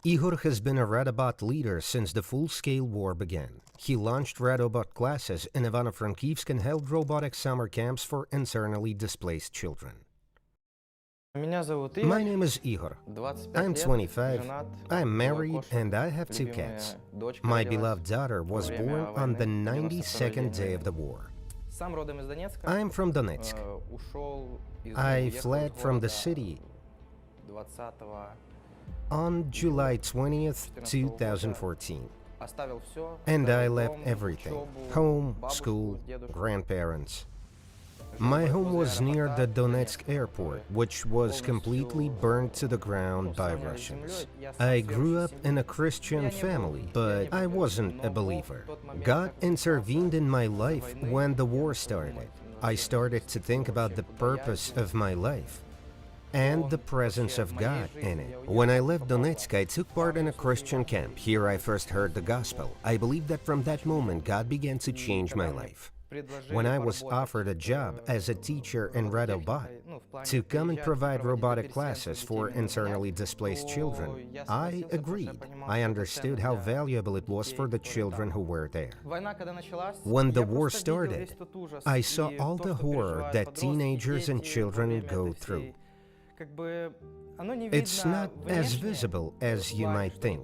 Igor has been a Radobot leader since the full-scale war began. He launched Radobot classes in Ivano-Frankivsk and held robotic summer camps for internally displaced children. My name is Igor. I'm 25, I'm married, and I have two cats. My beloved daughter was born on the 92nd day of the war. I'm from Donetsk. I fled from the city on July 20th, 2014. And I left everything: home, school, grandparents. My home was near the Donetsk airport, which was completely burned to the ground by Russians. I grew up in a Christian family, but I wasn't a believer. God intervened in my life when the war started. I started to think about the purpose of my life and the presence of God in it. When I left Donetsk, I took part in a Christian camp. Here I first heard the gospel. I believe that from that moment, God began to change my life. When I was offered a job as a teacher in Radooga to come and provide robotic classes for internally displaced children, I agreed. I understood how valuable it was for the children who were there. When the war started, I saw all the horror that teenagers and children go through. It's not as visible as you might think.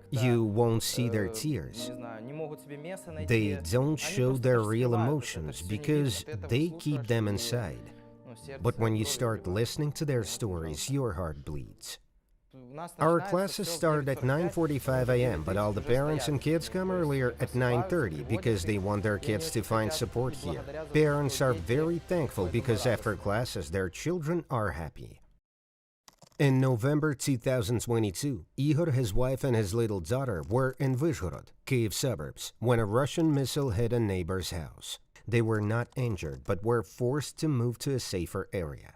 You won't see their tears. They don't show their real emotions because they keep them inside. But when you start listening to their stories, your heart bleeds. Our classes start at 9:45 a.m., but all the parents and kids come earlier at 9:30 because they want their kids to find support here. Parents are very thankful because after classes, their children are happy. In November 2022, Igor, his wife, and his little daughter were in Vyshgorod, Kyiv suburbs, when a Russian missile hit a neighbor's house. They were not injured, but were forced to move to a safer area.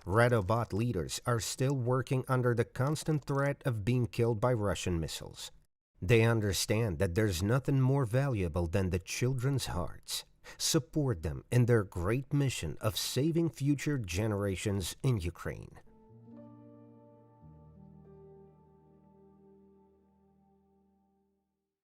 Radobot leaders are still working under the constant threat of being killed by Russian missiles. They understand that there's nothing more valuable than the children's hearts. Support them in their great mission of saving future generations in Ukraine.